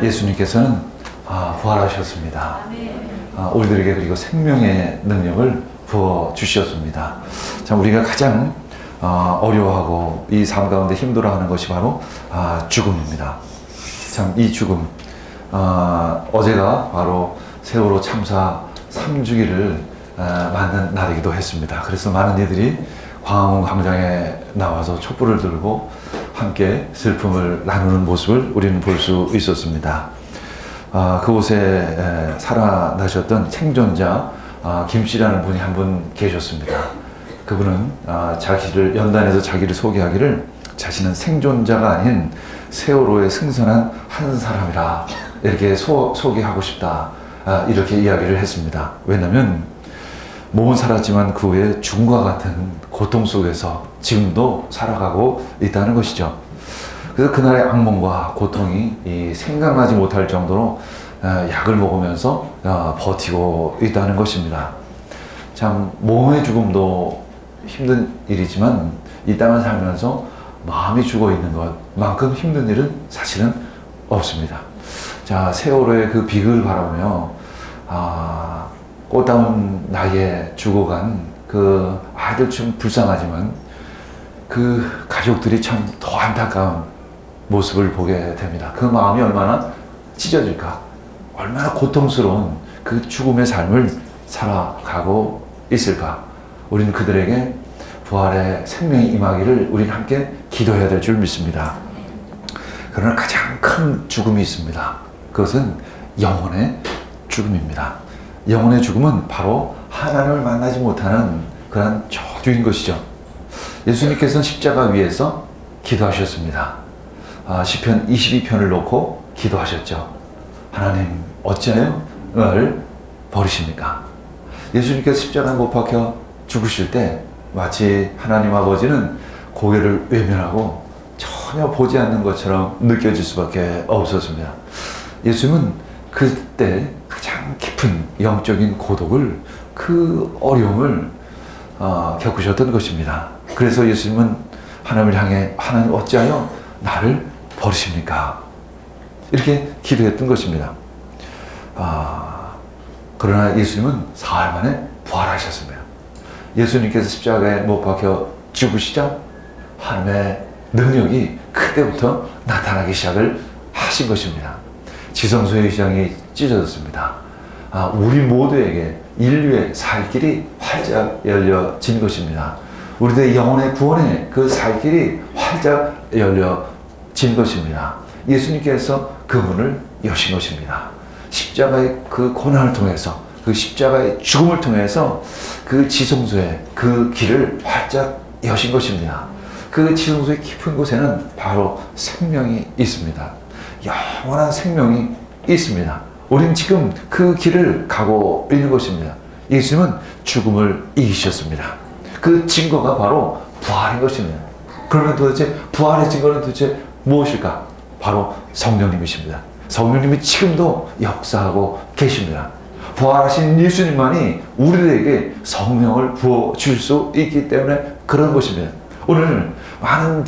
예수님께서는 부활하셨습니다. 우리들에게 그리고 생명의 능력을 부어 주셨습니다. 참 우리가 가장 어려워하고 이 삶 가운데 힘들어하는 것이 바로 죽음입니다. 참 이 죽음, 어제가 바로 세월호 참사 3주기를 맞는 날이기도 했습니다. 그래서 많은 이들이 광화문 광장에 나와서 촛불을 들고 함께 슬픔을 나누는 모습을 우리는 볼 수 있었습니다. 그곳에 살아나셨던 생존자 김 씨라는 분이 한 분 계셨습니다. 그분은 자기를 연단해서 자기를 소개하기를 자신은 생존자가 아닌 세월호에 승선한 한 사람이라 이렇게 소개하고 싶다, 이렇게 이야기를 했습니다. 왜냐하면 몸은 살았지만 그 후에 죽음과 같은 고통 속에서 지금도 살아가고 있다는 것이죠. 그래서 그날의 악몽과 고통이 생각나지 못할 정도로 약을 먹으면서 버티고 있다는 것입니다. 참 몸의 죽음도 힘든 일이지만 이 땅을 살면서 마음이 죽어 있는 것만큼 힘든 일은 사실은 없습니다. 자, 세월호의 그 비극을 바라보며 꽃다운 나이에 죽어간 그 아이들 좀 불쌍하지만 그 가족들이 참 더 안타까운 모습을 보게 됩니다. 그 마음이 얼마나 찢어질까, 얼마나 고통스러운 그 죽음의 삶을 살아가고 있을까. 우리는 그들에게 부활의 생명이 임하기를 우리는 함께 기도해야 될 줄 믿습니다. 그러나 가장 큰 죽음이 있습니다. 그것은 영혼의 죽음입니다. 영혼의 죽음은 바로 하나님을 만나지 못하는 그런 저주인 것이죠. 예수님께서는 십자가 위에서 기도하셨습니다. 시편 22편을 놓고 기도하셨죠. 하나님 어찌하여 을 버리십니까? 예수님께서 십자가에 못 박혀 죽으실 때 마치 하나님 아버지는 고개를 외면하고 전혀 보지 않는 것처럼 느껴질 수밖에 없었습니다. 예수님은 그때 가장 깊은 영적인 고독을, 그 어려움을 겪으셨던 것입니다. 그래서 예수님은 하나님을 향해 하나님 어찌하여 나를 버리십니까? 이렇게 기도했던 것입니다. 그러나 예수님은 사흘 만에 부활하셨습니다. 예수님께서 십자가에 못 박혀 죽으시자 하나님의 능력이 그때부터 나타나기 시작을 하신 것입니다. 지성소의 시장이 찢어졌습니다. 우리 모두에게 인류의 살 길이 활짝 열려진 것입니다. 우리들의 영혼의 구원의 그 살 길이 활짝 열려진 것입니다. 예수님께서 그 문을 여신 것입니다. 십자가의 그 고난을 통해서, 그 십자가의 죽음을 통해서 그 지성소의 그 길을 활짝 여신 것입니다. 그 지성소의 깊은 곳에는 바로 생명이 있습니다. 영원한 생명이 있습니다. 우리는 지금 그 길을 가고 있는 것입니다. 예수님은 죽음을 이기셨습니다. 그 증거가 바로 부활인 것입니다. 그러면 도대체 부활의 증거는 도대체 무엇일까? 바로 성령님이십니다. 성령님이 지금도 역사하고 계십니다. 부활하신 예수님만이 우리들에게 성령을 부어줄 수 있기 때문에 그런 것입니다. 오늘 많은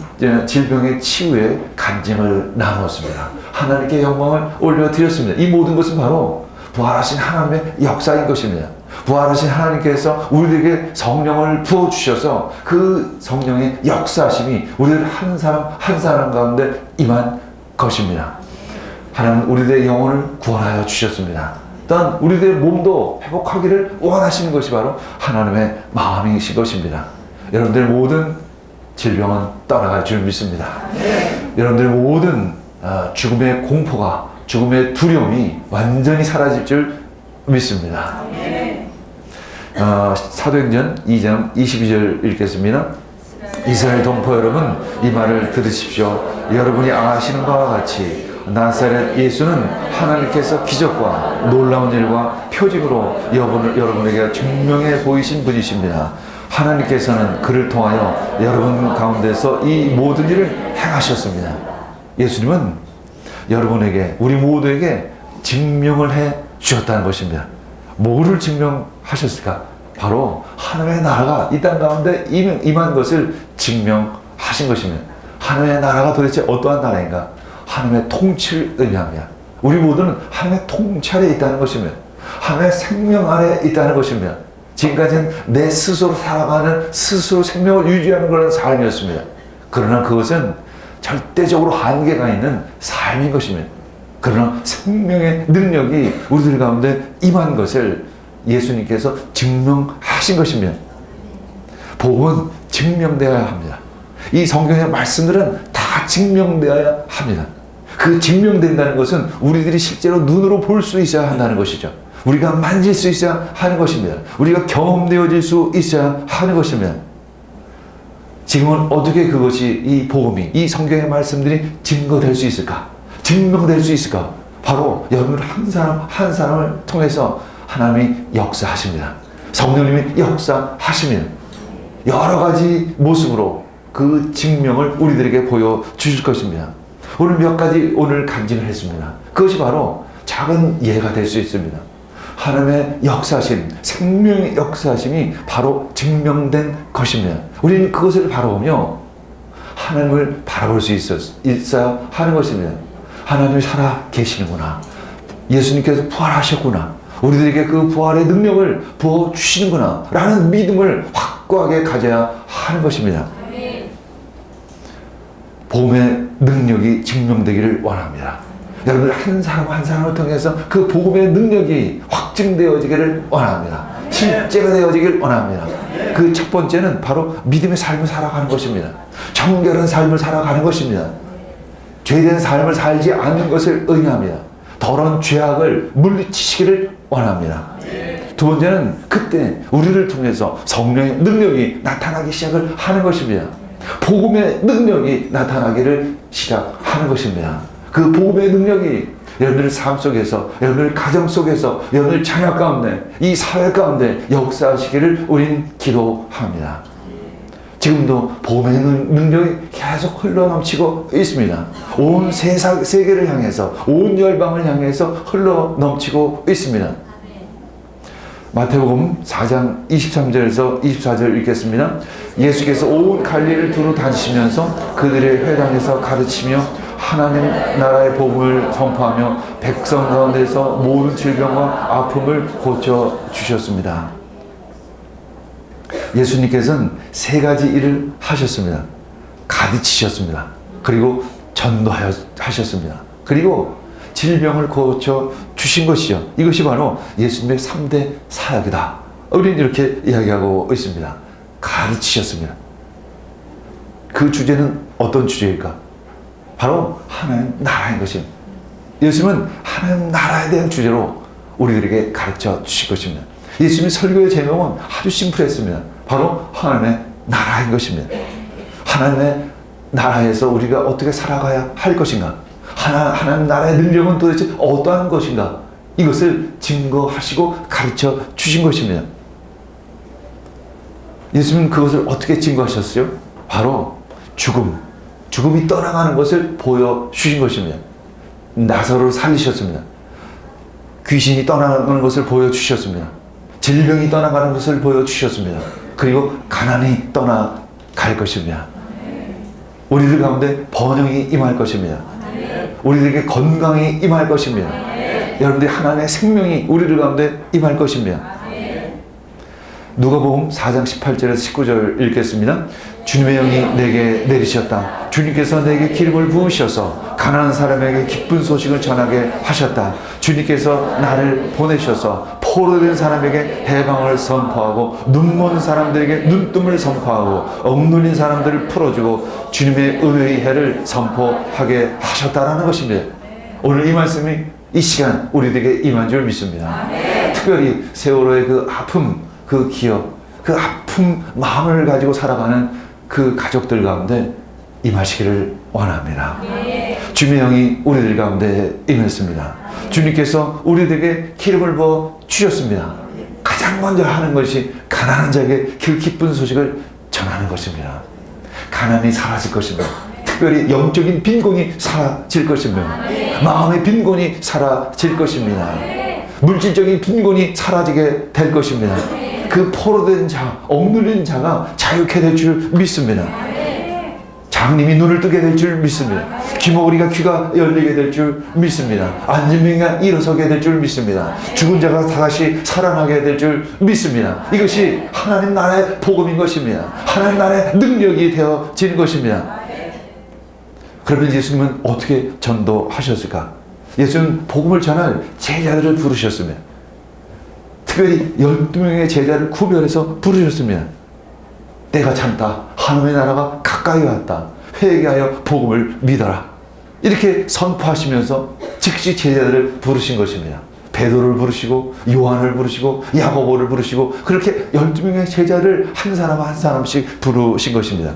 질병의 치유에 간증을 나누었습니다. 하나님께 영광을 올려드렸습니다. 이 모든 것은 바로 부활하신 하나님의 역사인 것입니다. 부활하신 하나님께서 우리에게 성령을 부어주셔서 그 성령의 역사심이 우리를 한 사람 한 사람 가운데 임한 것입니다. 하나님은 우리들의 영혼을 구원하여 주셨습니다. 또한 우리들의 몸도 회복하기를 원하시는 것이 바로 하나님의 마음이신 것입니다. 여러분들 모든 질병은 떠나갈 줄 믿습니다. 여러분들 모든 죽음의 공포가, 죽음의 두려움이 완전히 사라질 줄 믿습니다. 사도행전 2장 22절 읽겠습니다. 이스라엘 동포 여러분, 이 말을 들으십시오. 여러분이 아시는 바와 같이 나사렛 예수는 하나님께서 기적과 놀라운 일과 표징으로 여러분에게 증명해 보이신 분이십니다. 하나님께서는 그를 통하여 여러분 가운데서 이 모든 일을 행하셨습니다. 예수님은 여러분에게, 우리 모두에게 증명을 해 주셨다는 것입니다. 뭐를 증명하셨을까? 바로 하나님의 나라가 이 땅 가운데 임한 것을 증명하신 것입니다. 하나님의 나라가 도대체 어떠한 나라인가? 하나님의 통치를 의미합니다. 우리 모두는 하나님의 통찰에 있다는 것이며 하나님의 생명 아래 있다는 것이며 지금까지는 내 스스로 살아가는 스스로 생명을 유지하는 그런 삶이었습니다. 그러나 그것은 절대적으로 한계가 있는 삶인 것이며 그러나 생명의 능력이 우리들 가운데 임한 것을 예수님께서 증명하신 것이며 복음은 증명되어야 합니다. 이 성경의 말씀들은 다 증명되어야 합니다. 그 증명된다는 것은 우리들이 실제로 눈으로 볼 수 있어야 한다는 것이죠. 우리가 만질 수 있어야 하는 것입니다. 우리가 경험되어질 수 있어야 하는 것입니다. 지금은 어떻게 그것이 이 복음이 이 성경의 말씀들이 증거될 수 있을까? 증명될 수 있을까? 바로 여러분 한 사람 한 사람을 통해서 하나님이 역사하십니다. 성령님이 역사하십니다. 여러 가지 모습으로 그 증명을 우리들에게 보여주실 것입니다. 오늘 몇 가지 오늘 간증을 했습니다. 그것이 바로 작은 예가 될 수 있습니다. 하나님의 역사하심, 생명의 역사하심이 바로 증명된 것입니다. 우리는 그것을 바라보며 하나님을 바라볼 수 있어야 하는 것입니다. 하나님이 살아 계시는구나. 예수님께서 부활하셨구나. 우리들에게 그 부활의 능력을 부어주시는구나. 라는 믿음을 확고하게 가져야 하는 것입니다. 복음의 능력이 증명되기를 원합니다. 여러분들 한 사람 한 사람을 통해서 그 복음의 능력이 확증되어지기를 원합니다. 실제가 되어지기를 원합니다. 그 첫 번째는 바로 믿음의 삶을 살아가는 것입니다. 정결한 삶을 살아가는 것입니다. 죄된 삶을 살지 않는 것을 의미합니다. 더러운 죄악을 물리치시기를 원합니다. 두 번째는 그때 우리를 통해서 성령의 능력이 나타나기 시작을 하는 것입니다. 복음의 능력이 나타나기를 시작하는 것입니다. 그 복음의 능력이 여러분들 삶 속에서, 여러분들 가정 속에서, 여러분들 자녀 가운데, 이 사회 가운데 역사하시기를 우리는 기도합니다. 지금도 복음의 능력이 계속 흘러넘치고 있습니다. 온 세계를 향해서, 온 열방을 향해서 흘러넘치고 있습니다. 마태복음 4장 23절에서 24절 읽겠습니다. 예수께서 온 갈릴리를 두루 다니시면서 그들의 회당에서 가르치며 하나님 나라의 복음을 선포하며 백성 가운데서 모든 질병과 아픔을 고쳐 주셨습니다. 예수님께서는 세 가지 일을 하셨습니다. 가르치셨습니다. 그리고 전도하셨습니다. 그리고 질병을 고쳐 주신 것이죠. 이것이 바로 예수님의 3대 사역이다. 우리는 이렇게 이야기하고 있습니다. 가르치셨습니다. 그 주제는 어떤 주제일까? 바로 하나님 나라인 것입니다. 예수님은 하나님 나라에 대한 주제로 우리들에게 가르쳐 주실 것입니다. 예수님의 설교의 제목은 아주 심플했습니다. 바로 하나님의 나라인 것입니다. 하나님의 나라에서 우리가 어떻게 살아가야 할 것인가? 하나님 나라의 능력은 도대체 어떠한 것인가? 이것을 증거하시고 가르쳐 주신 것입니다. 예수님은 그것을 어떻게 증거하셨어요? 바로 죽음이 떠나가는 것을 보여주신 것입니다. 나사로를 살리셨습니다. 귀신이 떠나가는 것을 보여주셨습니다. 질병이 떠나가는 것을 보여주셨습니다. 그리고 가난이 떠나갈 것입니다. 우리들 가운데 번영이 임할 것입니다. 우리들에게 건강이 임할 것입니다. 여러분들이 하나님의 생명이 우리들 가운데 임할 것입니다. 누가복음 4장 18절에서 19절 읽겠습니다. 주님의 영이 내게 내리셨다. 주님께서 내게 기름을 부으셔서 가난한 사람에게 기쁜 소식을 전하게 하셨다. 주님께서 나를 보내셔서 포로된 사람에게 해방을 선포하고 눈먼 사람들에게 눈뜸을 선포하고 억눌린 사람들을 풀어주고 주님의 의의 해를 선포하게 하셨다라는 것입니다. 오늘 이 말씀이 이 시간 우리들에게 임한 줄 믿습니다. 특별히 세월호의 그 아픔, 그 기억, 그 아픔 마음을 가지고 살아가는 그 가족들 가운데 임하시기를 원합니다. 주님의 영이 우리들 가운데 임했습니다. 주님께서 우리들에게 기름을 부어 주셨습니다. 가장 먼저 하는 것이 가난한 자에게 그 기쁜 소식을 전하는 것입니다. 가난이 사라질 것입니다. 특별히 영적인 빈곤이 사라질 것입니다. 마음의 빈곤이 사라질 것입니다. 물질적인 빈곤이 사라지게 될 것입니다. 그 포로된 자, 억눌린 자가 자유케 될 줄 믿습니다. 장님이 눈을 뜨게 될 줄 믿습니다. 귀머거리가 귀가 열리게 될 줄 믿습니다. 앉은 명이가 일어서게 될 줄 믿습니다. 죽은 자가 다시 살아나게 될 줄 믿습니다. 이것이 하나님 나라의 복음인 것입니다. 하나님 나라의 능력이 되어지는 것입니다. 그러면 예수님은 어떻게 전도하셨을까? 예수님은 복음을 전할 제자들을 부르셨습니다. 특별히 12명의 제자를 구별해서 부르셨습니다. 때가 참다. 하나님의 나라가 가까이 왔다. 회개하여 복음을 믿어라. 이렇게 선포하시면서 즉시 제자들을 부르신 것입니다. 베드로를 부르시고 요한을 부르시고 야고보를 부르시고 그렇게 12명의 제자를 한 사람 한 사람씩 부르신 것입니다.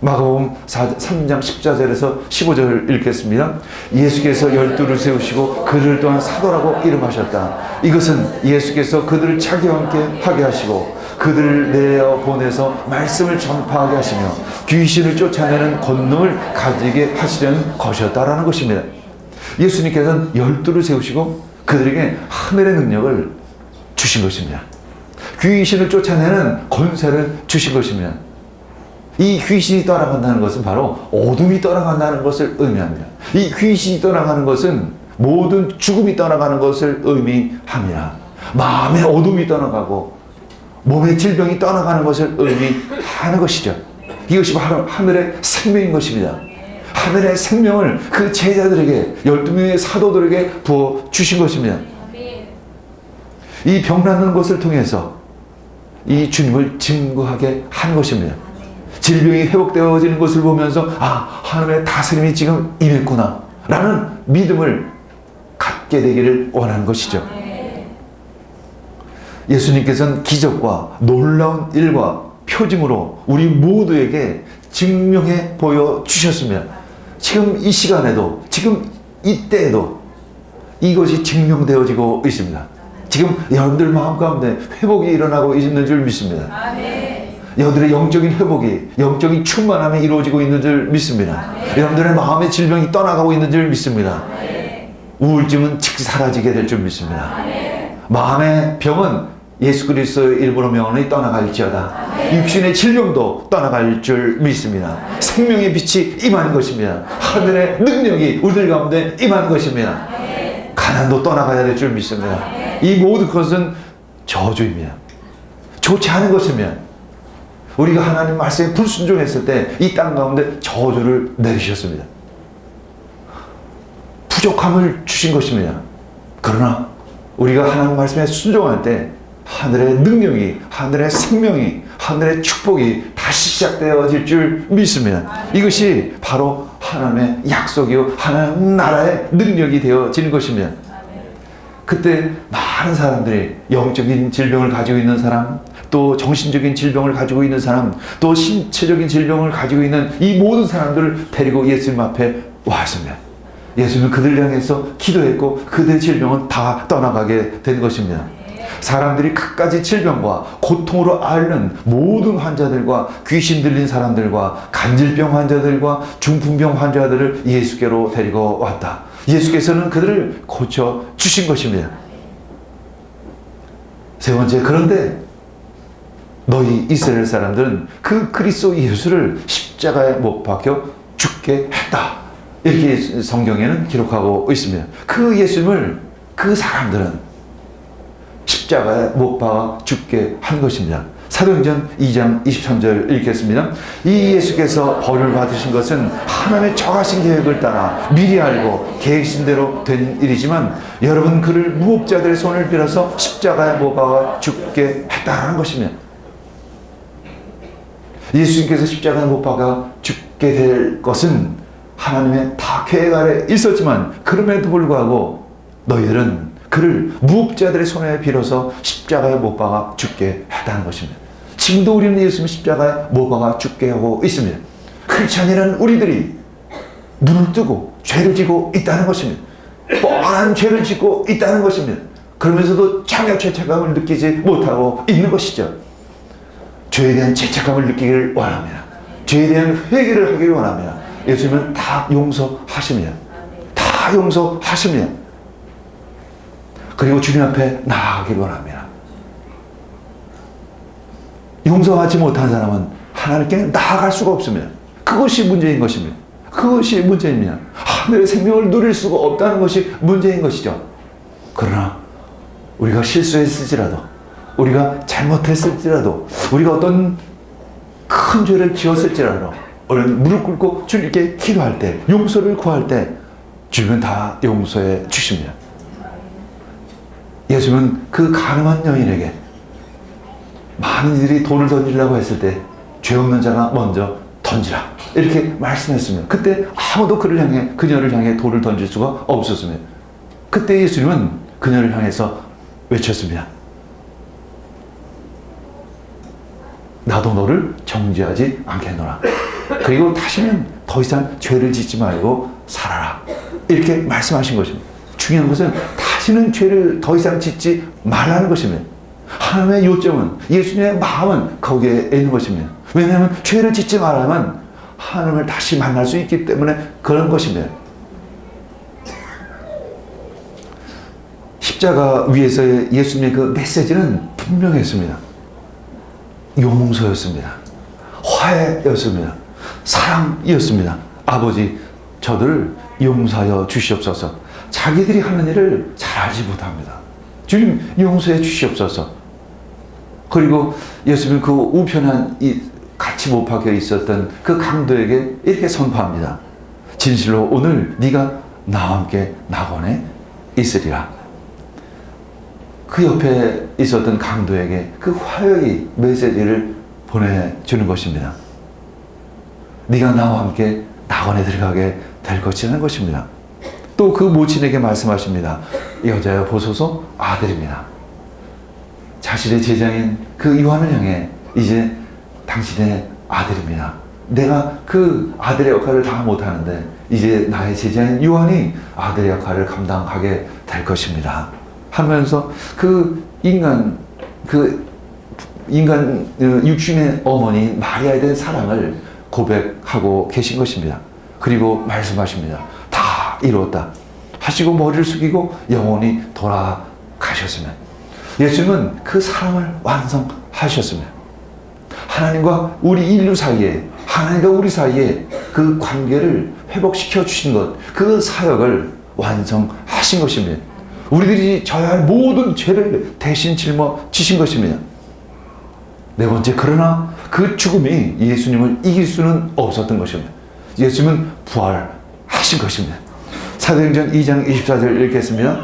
마가복음 3장 14절에서 15절 읽겠습니다. 예수께서 12를 세우시고 그들 또한 사도라고 이름하셨다. 이것은 예수께서 그들을 자기와 함께 하게 하시고 그들을 내어 보내서 말씀을 전파하게 하시며 귀신을 쫓아내는 권능을 가지게 하시려는 것이었다라는 것입니다. 예수님께서는 12를 세우시고 그들에게 하늘의 능력을 주신 것입니다. 귀신을 쫓아내는 권세를 주신 것입니다. 이 귀신이 떠나간다는 것은 바로 어둠이 떠나간다는 것을 의미합니다. 이 귀신이 떠나가는 것은 모든 죽음이 떠나가는 것을 의미합니다. 마음의 어둠이 떠나가고 몸의 질병이 떠나가는 것을 의미하는 것이죠. 이것이 바로 하늘의 생명인 것입니다. 하늘의 생명을 그 제자들에게 12명의 사도들에게 부어 주신 것입니다. 이 병나는 것을 통해서 이 주님을 증거하게 한 것입니다. 질병이 회복되어지는 것을 보면서 하나님의 다스림이 지금 임했구나 라는 믿음을 갖게 되기를 원하는 것이죠. 예수님께서는 기적과 놀라운 일과 표징으로 우리 모두에게 증명해 보여주셨습니다. 지금 이 시간에도 지금 이때에도 이것이 증명되어지고 있습니다. 지금 여러분들 마음 가운데 회복이 일어나고 있는 줄 믿습니다. 여러분들의 영적인 회복이, 영적인 충만함이 이루어지고 있는 줄 믿습니다. 여러분들의 마음의 질병이 떠나가고 있는 줄 믿습니다. 우울증은 즉시 사라지게 될 줄 믿습니다. 마음의 병은 예수 그리스도의 이름으로 명하니 떠나갈지어다. 육신의 질병도 떠나갈 줄 믿습니다. 생명의 빛이 임하는 것입니다. 하늘의 능력이 우리들 가운데 임하는 것입니다. 가난도 떠나가야 될 줄 믿습니다. 이 모든 것은 저주입니다. 좋지 않은 것입니다. 우리가 하나님 말씀에 불순종했을 때 이 땅 가운데 저주를 내리셨습니다. 부족함을 주신 것입니다. 그러나 우리가 하나님 말씀에 순종할 때 하늘의 능력이, 하늘의 생명이, 하늘의 축복이 다시 시작되어질 줄 믿습니다. 이것이 바로 하나님의 약속이요 하나님 나라의 능력이 되어지는 것입니다. 그때 많은 사람들이 영적인 질병을 가지고 있는 사람, 또 정신적인 질병을 가지고 있는 사람, 또 신체적인 질병을 가지고 있는 이 모든 사람들을 데리고 예수님 앞에 왔습니다. 예수님은 그들 향해서 기도했고 그들의 질병은 다 떠나가게 된 것입니다. 사람들이 갖가지 질병과 고통으로 앓는 모든 환자들과 귀신 들린 사람들과 간질병 환자들과 중풍병 환자들을 예수께로 데리고 왔다. 예수께서는 그들을 고쳐 주신 것입니다. 세 번째, 그런데 너희 이스라엘 사람들은 그 그리스도 예수를 십자가에 못 박혀 죽게 했다. 이렇게 성경에는 기록하고 있습니다. 그 예수님을 그 사람들은 십자가에 못 박아 죽게 한 것입니다. 사도행전 2장 23절 읽겠습니다. 이 예수께서 벌을 받으신 것은 하나님의 정하신 계획을 따라 미리 알고 계획신 대로 된 일이지만 여러분 그를 무법자들의 손을 빌어서 십자가에 못 박아 죽게 했다는 것입니다. 예수님께서 십자가에 못 박아 죽게 될 것은 하나님의 다 계획 아래 있었지만 그럼에도 불구하고 너희들은 그를 무법자들의 손에 빌어서 십자가에 못 박아 죽게 했다는 것입니다. 지금도 우리는 예수님 십자가에 못 박아 죽게 하고 있습니다. 크리스찬이라는 우리들이 눈을 뜨고 죄를 지고 있다는 것입니다. 뻔한 죄를 짓고 있다는 것입니다. 그러면서도 전혀 죄책감을 느끼지 못하고 있는 것이죠. 죄에 대한 죄책감을 느끼기를 원합니다. 죄에 대한 회개를 하기를 원합니다. 예수님은 다 용서하십니다. 다 용서하십니다. 그리고 주님 앞에 나아가기를 원합니다. 용서하지 못한 사람은 하나님께 나아갈 수가 없습니다. 그 그것이 문제인 것입니다. 그것이 문제입니다. 하늘의 생명을 누릴 수가 없다는 것이 문제인 것이죠. 그러나 우리가 실수했을지라도, 우리가 잘못했을지라도, 우리가 어떤 큰 죄를 지었을지라도 무릎 꿇고 주님께 기도할 때, 용서를 구할 때 주님은 다 용서해 주십니다. 예수님은 그 가늠한 여인에게 많은 이들이 돌을 던지려고 했을 때 죄 없는 자가 먼저 던지라 이렇게 말씀했습니다. 그때 아무도 그녀를 향해 돌을 던질 수가 없었습니다. 그때 예수님은 그녀를 향해서 외쳤습니다. 나도 너를 정죄하지 않겠노라. 그리고 다시는 더 이상 죄를 짓지 말고 살아라. 이렇게 말씀하신 것입니다. 중요한 것은 다시는 죄를 더 이상 짓지 말라는 것입니다. 하나님의 요점은, 예수님의 마음은 거기에 있는 것입니다. 왜냐하면 죄를 짓지 말라면 하나님을 다시 만날 수 있기 때문에 그런 것입니다. 십자가 위에서의 예수님의 그 메시지는 분명했습니다. 용서였습니다. 화해였습니다. 사랑이었습니다. 아버지, 저들을 용서하여 주시옵소서. 자기들이 하는 일을 잘 알지 못합니다. 주님 용서해 주시옵소서. 그리고 예수님 그 우편한 같이 못 박혀 있었던 그 강도에게 이렇게 선포합니다. 진실로 오늘 네가 나와 함께 낙원에 있으리라. 그 옆에 있었던 강도에게 그 화해의 메시지를 보내주는 것입니다. 네가 나와 함께 낙원에 들어가게 될 것이라는 것입니다. 또 그 모친에게 말씀하십니다. 여자여 보소서 아들입니다. 자신의 제자인 그 요한을 향해 이제 당신의 아들입니다. 내가 그 아들의 역할을 다 못하는데 이제 나의 제자인 요한이 아들의 역할을 감당하게 될 것입니다. 하면서 그 인간 육신의 어머니 마리아에 대한 사랑을 고백하고 계신 것입니다. 그리고 말씀하십니다. 다 이루었다 하시고 머리를 숙이고 영원히 돌아가셨습니다. 예수님은 그 사랑을 완성하셨습니다. 하나님과 우리 인류 사이에, 하나님과 우리 사이에 그 관계를 회복시켜 주신 것, 그 사역을 완성하신 것입니다. 우리들이 져야 할 모든 죄를 대신 짊어지신 것입니다. 네 번째, 그러나 그 죽음이 예수님을 이길 수는 없었던 것입니다. 예수님은 부활하신 것입니다. 사도행전 2장 24절 읽겠습니다.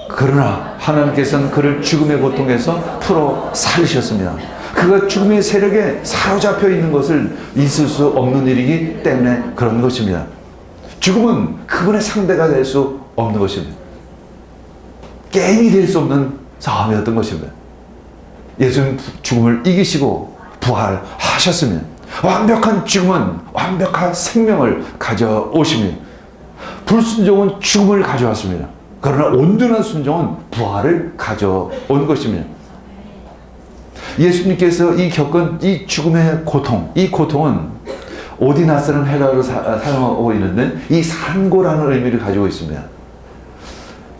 그러나 하나님께서는 그를 죽음의 고통에서 풀어 살리셨습니다. 그가 죽음의 세력에 사로잡혀 있는 것을 있을 수 없는 일이기 때문에 그런 것입니다. 죽음은 그분의 상대가 될 수 없는 것입니다. 게임이 될 수 없는 싸움이었던 것입니다. 예수님 죽음을 이기시고 부활하셨습니다. 완벽한 죽음은 완벽한 생명을 가져오십니다. 불순종은 죽음을 가져왔습니다. 그러나 온전한 순종은 부활을 가져온 것입니다. 예수님께서 겪은 이 죽음의 고통, 이 고통은 오디나스라는 헬라어로 사용하고 있는데 이 산고라는 의미를 가지고 있습니다.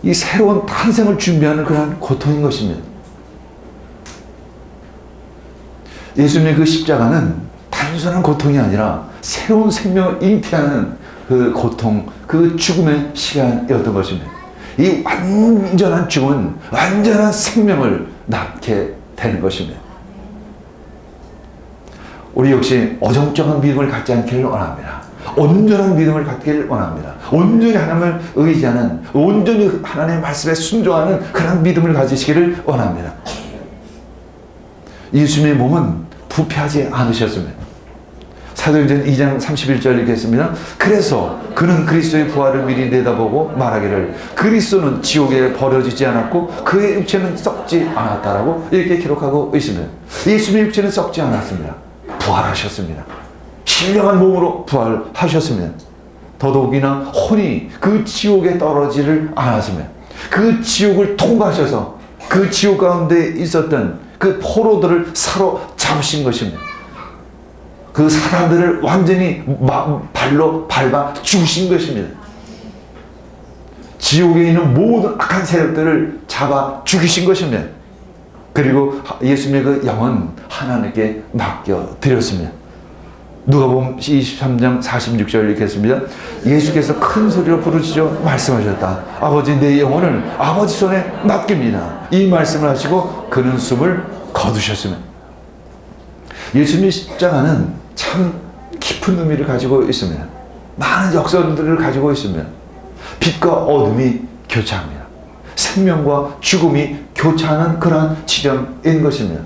이 새로운 탄생을 준비하는 그런 고통인 것입니다. 예수님의 그 십자가는 단순한 고통이 아니라 새로운 생명을 잉태하는 그 고통, 그 죽음의 시간이었던 것입니다. 이 완전한 죽음은 완전한 생명을 낳게 되는 것입니다. 우리 역시 어정쩡한 믿음을 갖지 않기를 원합니다. 온전한 믿음을 갖기를 원합니다. 온전히 하나님을 의지하는, 온전히 하나님의 말씀에 순종하는 그런 믿음을 가지시기를 원합니다. 예수님의 몸은 부패하지 않으셨습니다. 사도행전 2장 31절 읽겠습니다. 그래서 그는 그리스도의 부활을 미리 내다보고 말하기를 그리스도는 지옥에 버려지지 않았고 그의 육체는 썩지 않았다라고 이렇게 기록하고 있습니다. 예수님의 육체는 썩지 않았습니다. 부활하셨습니다. 신령한 몸으로 부활하셨습니다. 더더욱이나 혼이 그 지옥에 떨어지를 않았습니다. 그 지옥을 통과하셔서 그 지옥 가운데 있었던 그 포로들을 사로잡으신 것입니다. 그 사람들을 완전히 발로 밟아 죽으신 것입니다. 지옥에 있는 모든 악한 세력들을 잡아 죽이신 것입니다. 그리고 예수님의 그 영은 하나님께 맡겨드렸습니다. 누가복음 23장 46절 읽겠습니다. 예수께서 큰 소리로 부르짖어 말씀하셨다. 아버지, 내 영혼을 아버지 손에 맡깁니다. 이 말씀을 하시고 그는 숨을 거두셨으면. 예수님의 십자가는 참 깊은 의미를 가지고 있습니다. 많은 역사들을 가지고 있습니다. 빛과 어둠이 교차합니다. 생명과 죽음이 교차하는 그러한 지점인 것입니다.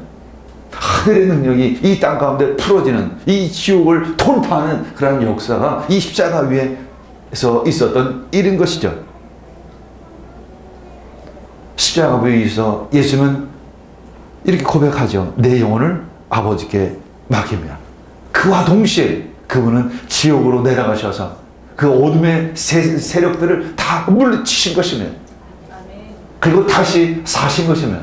하늘의 능력이 이 땅 가운데 풀어지는, 이 지옥을 돌파하는 그러한 역사가 이 십자가 위에서 있었던 일인 것이죠. 십자가 위에서 예수님은 이렇게 고백하죠. 내 영혼을 아버지께 맡깁니다. 그와 동시에 그분은 지옥으로 내려가셔서 그 어둠의 세력들을 다 물리치신 것이며, 그리고 다시 사신 것이며,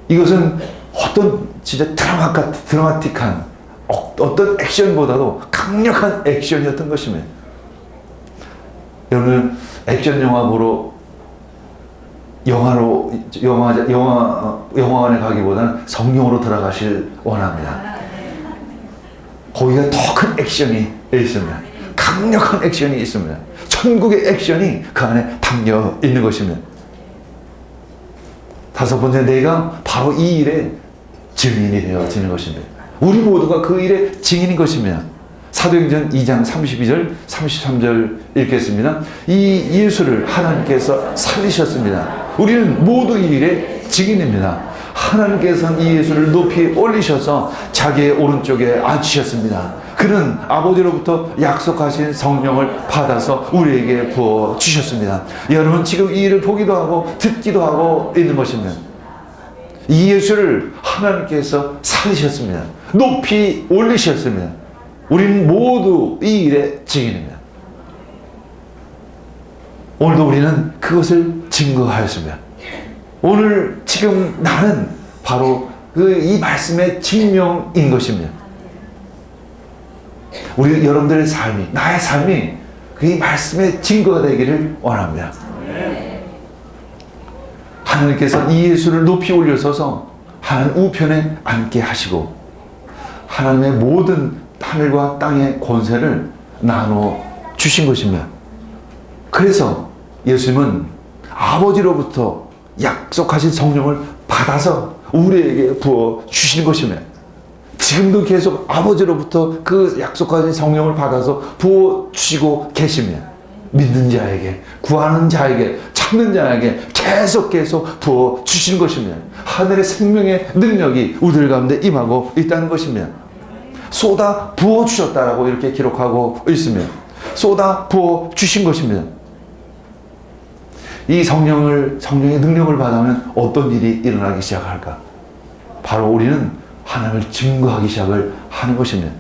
이것은 어떤 진짜 드라마틱한 어떤 액션보다도 강력한 액션이었던 것입니다. 여러분, 액션 영화 보러 영화관에 가기보다는 성경으로 들어가실 원합니다. 거기가 더 큰 액션이 있습니다. 강력한 액션이 있습니다. 천국의 액션이 그 안에 담겨 있는 것입니다. 다섯 번째, 내가 바로 이 일의 증인이 되어지는 것입니다. 우리 모두가 그 일의 증인인 것입니다. 사도행전 2장 32절, 33절 읽겠습니다. 이 예수를 하나님께서 살리셨습니다. 우리는 모두 이 일의 증인입니다. 하나님께서는 이 예수를 높이 올리셔서 자기의 오른쪽에 앉히셨습니다. 그는 아버지로부터 약속하신 성령을 받아서 우리에게 부어주셨습니다. 여러분, 지금 이 일을 보기도 하고 듣기도 하고 있는 것입니다. 이 예수를 하나님께서 살리셨습니다. 높이 올리셨습니다. 우리는 모두 이 일의 증인입니다. 오늘도 우리는 그것을 증거하였습니다. 오늘 지금 나는 바로 이 말씀의 증명인 것입니다. 우리 여러분들의 삶이, 나의 삶이 그 이 말씀의 증거가 되기를 원합니다. 하나님께서 이 예수를 높이 올려서서 하나님 우편에 앉게 하시고 하나님의 모든 하늘과 땅의 권세를 나눠 주신 것입니다. 그래서 예수님은 아버지로부터 약속하신 성령을 받아서 우리에게 부어 주시는 것입니다. 지금도 계속 아버지로부터 그 약속하신 성령을 받아서 부어 주시고 계십니다. 믿는 자에게, 구하는 자에게, 찾는 자에게 계속 부어 주시는 것입니다. 하늘의 생명의 능력이 우리들 가운데 임하고 있다는 것입니다. 쏟아 부어 주셨다라고 이렇게 기록하고 있습니다. 쏟아 부어 주신 것입니다. 이 성령의 능력을 받으면 어떤 일이 일어나기 시작할까? 바로 우리는 하나님을 증거하기 시작을 하는 것입니다.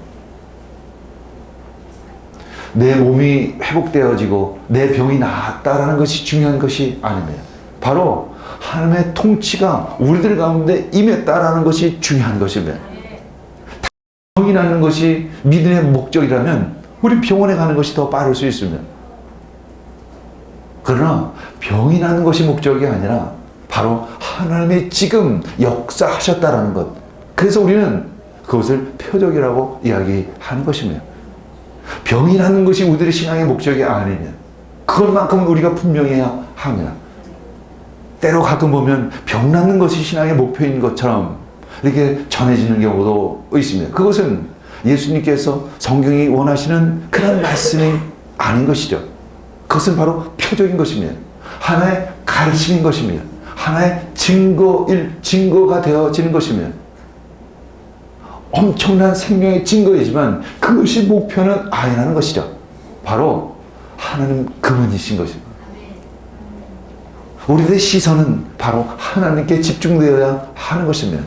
내 몸이 회복되어지고 내 병이 나았다라는 것이 중요한 것이 아닙니다. 바로 하나님의 통치가 우리들 가운데 임했다라는 것이 중요한 것입니다. 병이 나는 것이 믿음의 목적이라면 우리 병원에 가는 것이 더 빠를 수 있습니다. 그러나 병이 나는 것이 목적이 아니라 바로 하나님이 지금 역사하셨다라는 것. 그래서 우리는 그것을 표적이라고 이야기하는 것입니다. 병이 나는 것이 우리들의 신앙의 목적이 아니면 그것만큼 우리가 분명해야 합니다. 때로 가끔 보면 병 낫는 것이 신앙의 목표인 것처럼 이렇게 전해지는 경우도 있습니다. 그것은 예수님께서 성경이 원하시는 그런 말씀이 아닌 것이죠. 그것은 바로 표적인 것입니다. 하나의 가르침인 것입니다. 하나의 증거가 되어지는 것입니다. 엄청난 생명의 증거이지만 그것이 목표는 아니라는 것이죠. 바로 하나님 그분이신 것입니다. 우리들의 시선은 바로 하나님께 집중되어야 하는 것입니다.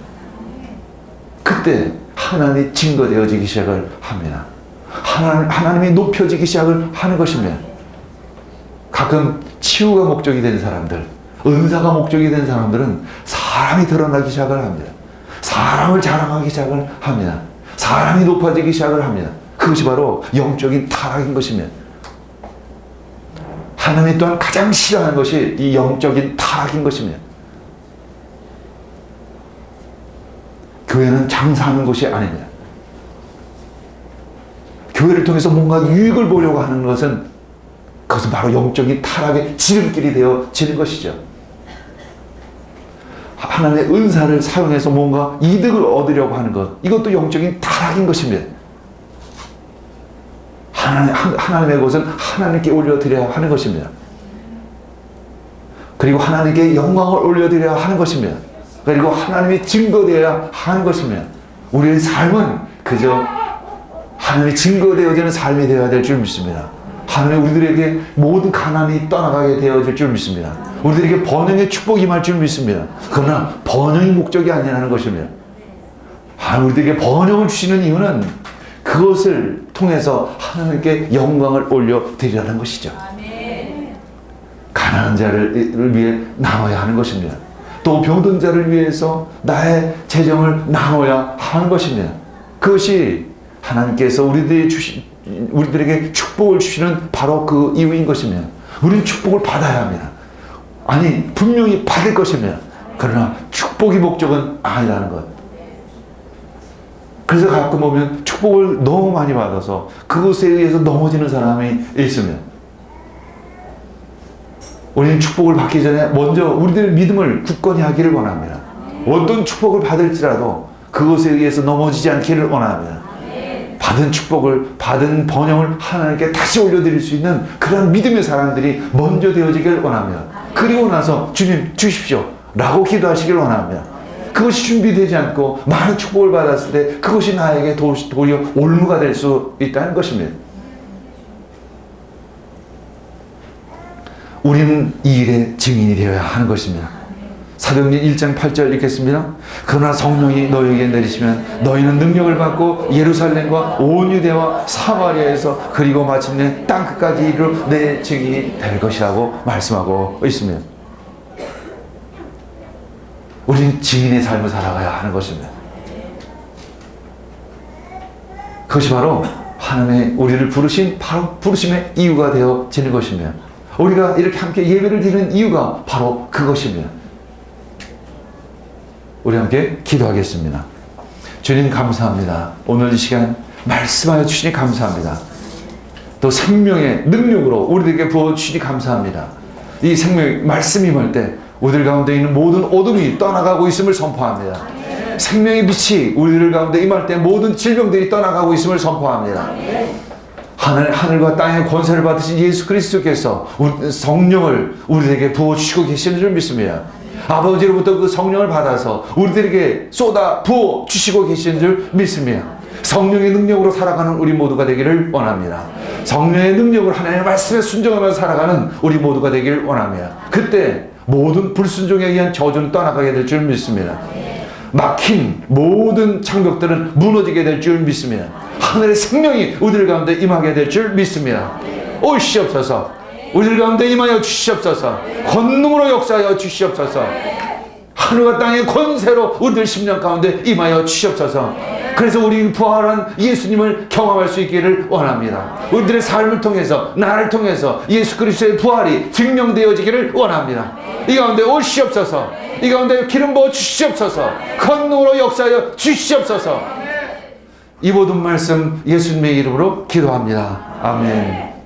그때 하나님이 증거되어지기 시작을 합니다. 하나님이 높여지기 시작을 하는 것입니다. 가끔 치유가 목적이 된 사람들, 은사가 목적이 된 사람들은 사람이 드러나기 시작을 합니다. 사람을 자랑하기 시작을 합니다. 사람이 높아지기 시작을 합니다. 그것이 바로 영적인 타락인 것입니다. 하나님이 또한 가장 싫어하는 것이 이 영적인 타락인 것입니다. 교회는 장사하는 것이 아닙니다. 교회를 통해서 뭔가 유익을 보려고 하는 것은 그것은 바로 영적인 타락의 지름길이 되어지는 것이죠. 하나님의 은사를 사용해서 뭔가 이득을 얻으려고 하는 것, 이것도 영적인 타락인 것입니다. 하나님의 것은 하나님께 올려드려야 하는 것입니다. 그리고 하나님께 영광을 올려드려야 하는 것입니다. 그리고 하나님이 증거되어야 하는 것입니다. 우리의 삶은 그저 하나님이 증거되어지는 삶이 되어야 될 줄 믿습니다. 하나님 우리들에게 모든 가난이 떠나가게 되어질 줄 믿습니다. 우리들에게 번영의 축복이 임할 줄 믿습니다. 그러나 번영이 목적이 아니라는 것입니다. 우리들에게 번영을 주시는 이유는 그것을 통해서 하나님께 영광을 올려드리라는 것이죠. 가난한 자를 위해 나눠야 하는 것입니다. 또 병든 자를 위해서 나의 재정을 나눠야 하는 것입니다. 그것이 하나님께서 우리들에게 축복을 주시는 바로 그 이유인 것입니다. 우리는 축복을 받아야 합니다. 아니, 분명히 받을 것입니다. 그러나 축복이 목적은 아니라는 것. 그래서 가끔 보면 축복을 너무 많이 받아서 그것에 의해서 넘어지는 사람이 있습니다. 우리는 축복을 받기 전에 먼저 우리들의 믿음을 굳건히 하기를 원합니다. 어떤 축복을 받을지라도 그것에 의해서 넘어지지 않기를 원합니다. 받은 축복을, 받은 번영을 하나님께 다시 올려드릴 수 있는 그런 믿음의 사람들이 먼저 되어지길 원합니다. 그리고 나서 주님 주십시오 라고 기도하시길 원합니다. 그것이 준비되지 않고 많은 축복을 받았을 때 그것이 나에게 도리어 올무가 될 수 있다는 것입니다. 우리는 이 일의 증인이 되어야 하는 것입니다. 사도행전 1장 8절 읽겠습니다. 그러나 성령이 너희에게 내리시면 너희는 능력을 받고 예루살렘과 온 유대와 사마리아에서 그리고 마침내 땅끝까지 이르러 내 증인이 될 것이라고 말씀하고 있습니다. 우리는 증인의 삶을 살아가야 하는 것입니다. 그것이 바로 하나님의 우리를 부르신 바로 부르심의 이유가 되어지는 것입니다. 우리가 이렇게 함께 예배를 드리는 이유가 바로 그것입니다. 우리 함께 기도하겠습니다. 주님 감사합니다. 오늘 이 시간 말씀하여 주시니 감사합니다. 또 생명의 능력으로 우리들에게 부어주시니 감사합니다. 이 생명 말씀이 임할 때 우리들 가운데 있는 모든 어둠이 떠나가고 있음을 선포합니다. 생명의 빛이 우리들 가운데 임할 때 모든 질병들이 떠나가고 있음을 선포합니다. 하늘과 땅의 권세를 받으신 예수 그리스도께서 성령을 우리에게 부어주시고 계시는 줄 믿습니다. 아버지로부터 그 성령을 받아서 우리들에게 쏟아 부어주시고 계시는 줄 믿습니다. 성령의 능력으로 살아가는 우리 모두가 되기를 원합니다. 성령의 능력으로 하나님의 말씀에 순종하며 살아가는 우리 모두가 되기를 원합니다. 그때 모든 불순종에 의한 저주는 떠나가게 될 줄 믿습니다. 막힌 모든 장벽들은 무너지게 될 줄 믿습니다. 하늘의 생명이 우리들 가운데 임하게 될 줄 믿습니다. 오시옵소서. 우리들 가운데 임하여 주시옵소서. 권능으로 역사하여 주시옵소서. 하늘과 땅의 권세로 우리들 심령 가운데 임하여 주시옵소서. 그래서 우리 부활한 예수님을 경험할 수 있기를 원합니다. 우리들의 삶을 통해서, 나를 통해서 예수 그리스도의 부활이 증명되어지기를 원합니다. 이 가운데 오시옵소서. 이 가운데 기름 부어 주시옵소서. 권능으로 역사하여 주시옵소서. 이 모든 말씀 예수님의 이름으로 기도합니다. 아멘.